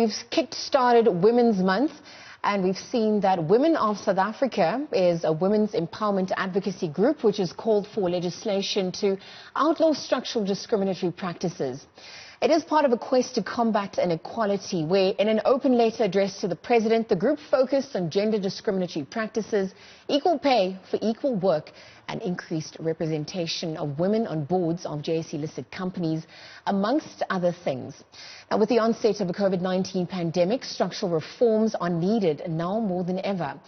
we've kick-started Women's Month, and we've seen that Women of South Africa is a women's empowerment advocacy group which has called for legislation to outlaw structural discriminatory practices. It is part of a quest to combat inequality, where in an open letter addressed to the president, the group focused on gender discriminatory practices, equal pay for equal work, and increased representation of women on boards of JSE-listed companies, amongst other things. Now, with the onset of the COVID-19 pandemic, structural reforms are needed now more than ever.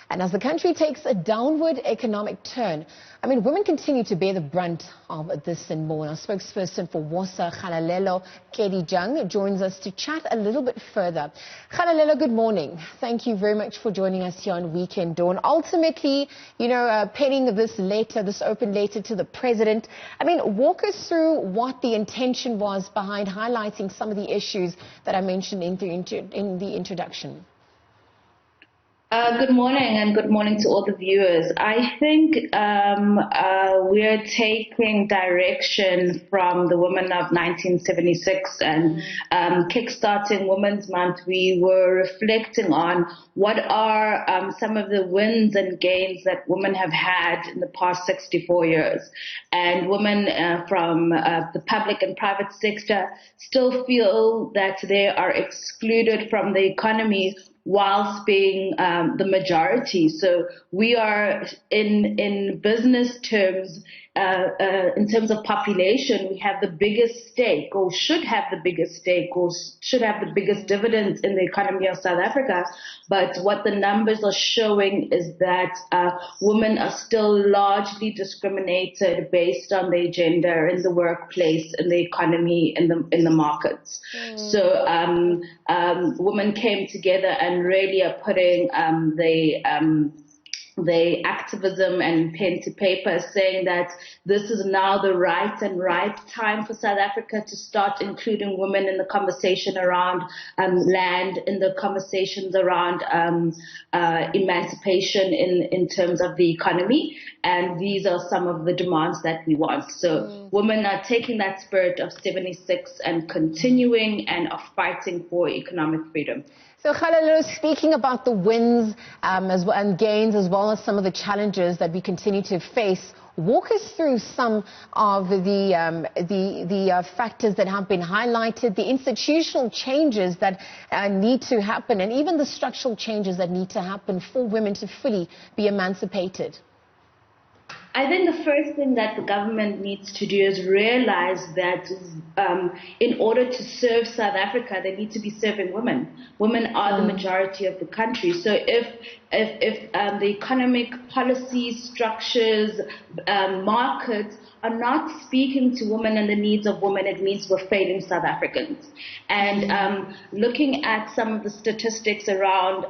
And as the country takes a downward economic turn, women continue to bear the brunt of this and more. Our spokesperson for WOSA, Kgalalelo Kedijang, joins us to chat a little bit further. Kgalalelo, good morning. Thank you very much for joining us here on Weekend Dawn. Ultimately, penning this letter, this open letter to the president, walk us through what the intention was behind highlighting some of the issues that I mentioned in the introduction. Good morning, and good morning to all the viewers. I think we're taking direction from the women of 1976 and kickstarting Women's Month. We were reflecting on what are some of the wins and gains that women have had in the past 64 years. And women from the public and private sector still feel that they are excluded from the economy whilst being the majority. So we are in business terms, in terms of population, we have the biggest stake, or should have the biggest stake, or should have the biggest dividends in the economy of South Africa. But what the numbers are showing is that women are still largely discriminated based on their gender in the workplace, in the economy, in the markets. So women came together and really are putting the activism and pen to paper, saying that this is now the right time for South Africa to start including women in the conversation around land, in the conversations around emancipation in terms of the economy. And these are some of the demands that we want. So women are taking that spirit of 76 and continuing and are fighting for economic freedom. So, Kgalalelo, speaking about the wins and gains, as well as some of the challenges that we continue to face, walk us through some of the factors that have been highlighted, the institutional changes that need to happen, and even the structural changes that need to happen for women to fully be emancipated. I think the first thing that the government needs to do is realize that in order to serve South Africa, they need to be serving women. Women are the majority of the country. So if the economic policies, structures, markets are not speaking to women and the needs of women, it means we're failing South Africans. And looking at some of the statistics around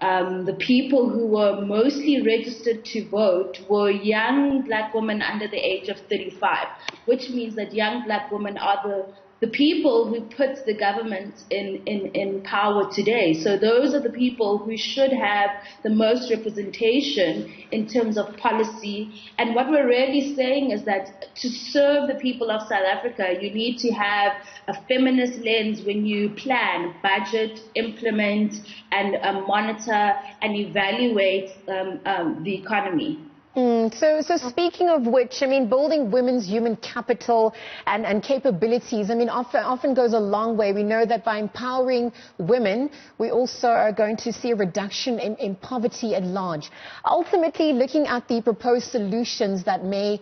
the people who were mostly registered to vote were young black women under the age of 35, which means that young black women are the people who put the government in power today. So those are the people who should have the most representation in terms of policy. And what we're really saying is that to serve the people of South Africa, you need to have a feminist lens when you plan, budget, implement, and monitor and evaluate the economy. So speaking of which, building women's human capital and capabilities, often goes a long way. We know that by empowering women, we also are going to see a reduction in poverty at large. Ultimately, looking at the proposed solutions that may,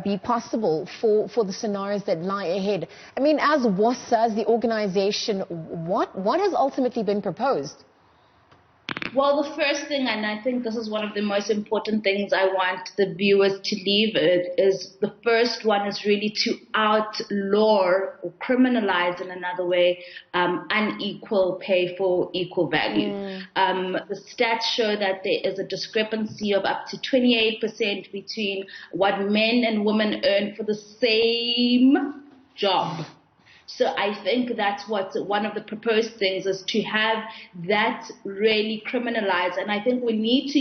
be possible for the scenarios that lie ahead. As WOSA, as the organization, what has ultimately been proposed? Well, the first thing, and I think this is one of the most important things I want the viewers to leave it, is the first one is really to outlaw or criminalize in another way unequal pay for equal value. The stats show that there is a discrepancy of up to 28% between what men and women earn for the same job. So I think that's what one of the proposed things is, to have that really criminalized. And I think we need to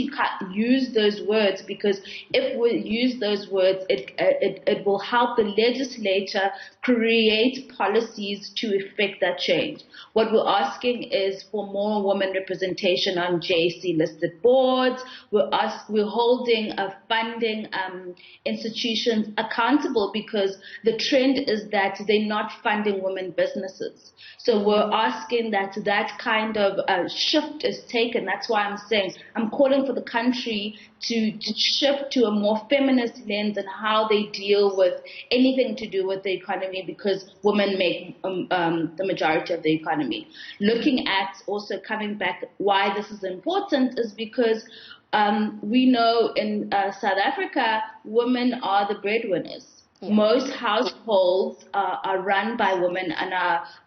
use those words, because if we use those words, it will help the legislature create policies to effect that change. What we're asking is for more women representation on JSE listed boards. We're holding funding institutions accountable, because the trend is that they're not funding women businesses. So we're asking that kind of shift is taken. That's why I'm saying I'm calling for the country to shift to a more feminist lens and how they deal with anything to do with the economy, because women make the majority of the economy. Looking at also coming back, why this is important is because we know in South Africa, women are the breadwinners. Yeah. Most households are run by women and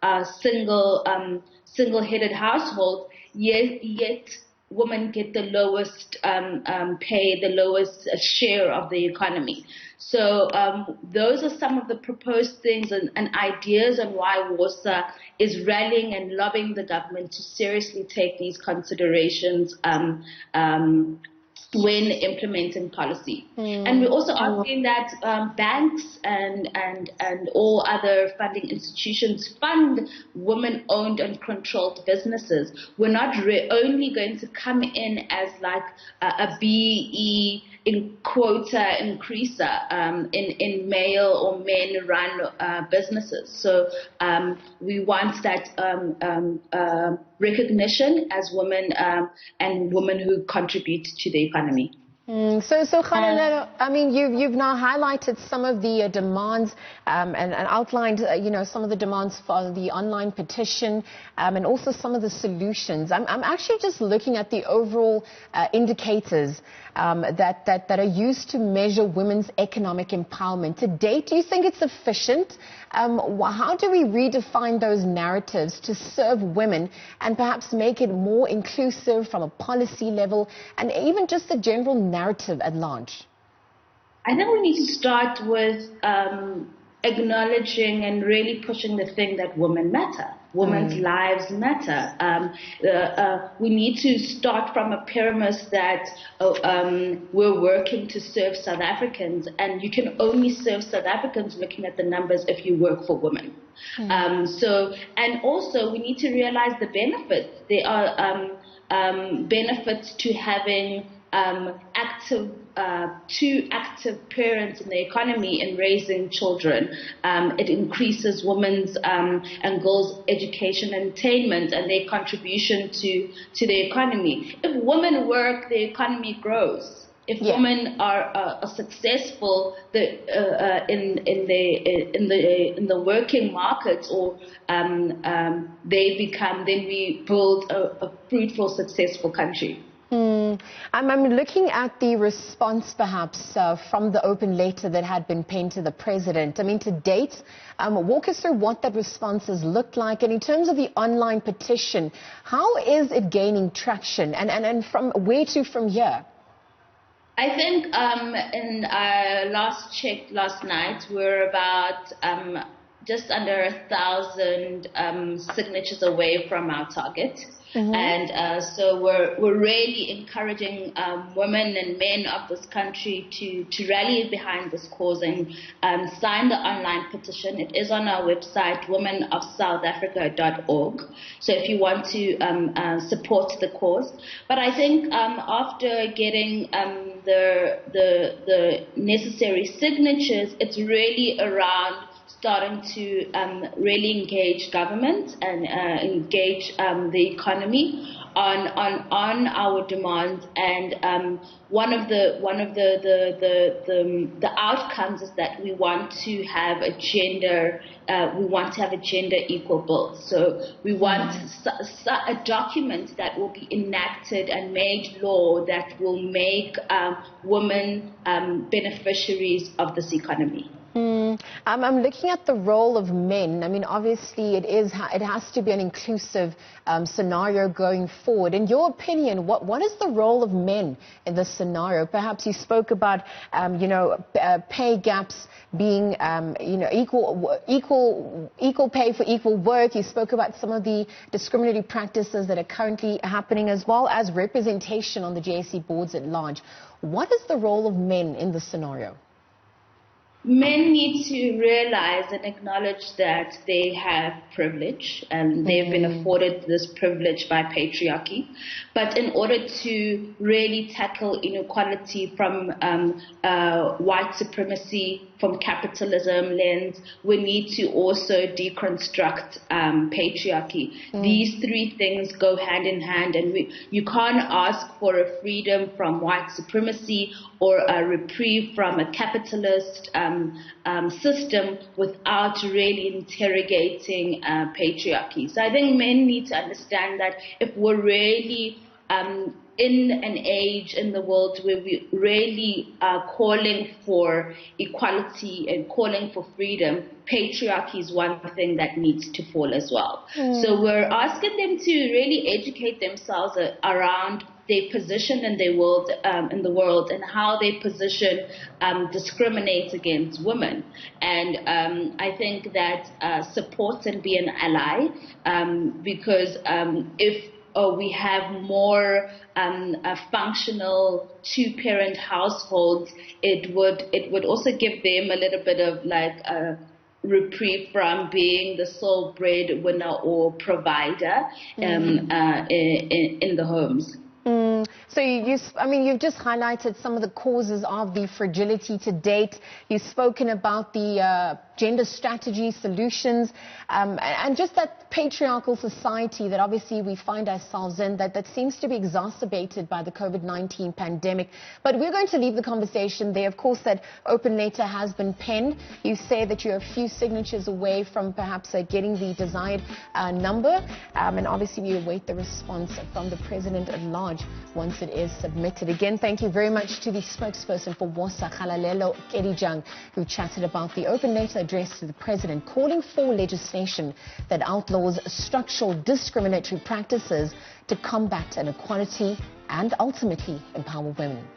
are single-headed households, yet women get the lowest pay, the lowest share of the economy. So those are some of the proposed things and ideas on why WOSA is rallying and lobbying the government to seriously take these considerations when implementing policy. And we're also asking that banks and all other funding institutions fund women-owned and controlled businesses. We're not only going to come in as like a BE in quota increaser in male or men-run businesses. So we want that recognition as women and women who contribute to the economy. So Kgalalelo, I mean, you've now highlighted some of the demands and outlined, some of the demands for the online petition and also some of the solutions. I'm actually just looking at the overall indicators that are used to measure women's economic empowerment. To date, do you think it's sufficient? How do we redefine those narratives to serve women and perhaps make it more inclusive from a policy level and even just the general narrative at large? I think we need to start with acknowledging and really pushing the thing that women matter. Women's lives matter. We need to start from a premise that we're working to serve South Africans, and you can only serve South Africans looking at the numbers if you work for women. And also we need to realize the benefits. There are benefits to having two active parents in the economy in raising children. It increases women's and girls' education and attainment and their contribution to the economy. If women work, the economy grows. If women are successful in the working market, or then we build a fruitful, successful country. I'm looking at the response, perhaps, from the open letter that had been penned to the president. I mean, to date, walk us through what that response has looked like. And in terms of the online petition, how is it gaining traction? And from where to from here? I think in our last check last night, we're about just under 1,000 signatures away from our target. And so we're really encouraging women and men of this country to rally behind this cause and sign the online petition. It is on our website, womenofsouthafrica.org. So if you want to support the cause. But I think after getting the necessary signatures, it's really around starting to really engage government and engage the economy on our demands. And one of the outcomes is that we want to have a gender equal bill. So we want a document that will be enacted and made law that will make women beneficiaries of this economy. I'm looking at the role of men. I mean, obviously, it has to be an inclusive scenario going forward. In your opinion, what is the role of men in this scenario? Perhaps you spoke about, pay gaps being, equal pay for equal work. You spoke about some of the discriminatory practices that are currently happening, as well as representation on the JSE boards at large. What is the role of men in this scenario? Men need to realize and acknowledge that they have privilege and they've been afforded this privilege by patriarchy. But in order to really tackle inequality from white supremacy, from capitalism lens, we need to also deconstruct patriarchy. These three things go hand in hand, and you can't ask for a freedom from white supremacy or a reprieve from a capitalist system without really interrogating patriarchy. So I think men need to understand that if we're really in an age in the world where we really are calling for equality and calling for freedom, patriarchy is one thing that needs to fall as well. So we're asking them to really educate themselves around their position in the world, and how their position discriminates against women. And I think that support and be an ally, because if we have more functional two-parent households, it would also give them a little bit of like a reprieve from being the sole breadwinner or provider in the homes. So you've just highlighted some of the causes of the fragility to date. You've spoken about the gender strategy solutions, and just that patriarchal society that obviously we find ourselves in, that seems to be exacerbated by the COVID-19 pandemic. But we're going to leave the conversation there. Of course, that open letter has been penned. You say that you're a few signatures away from perhaps getting the desired number, and obviously we await the response from the president at large once it is submitted. Again, thank you very much to the spokesperson for WOSA, Kgalalelo Kedijang, who chatted about the open letter addressed to the president calling for legislation that outlaws structural discriminatory practices to combat inequality and ultimately empower women.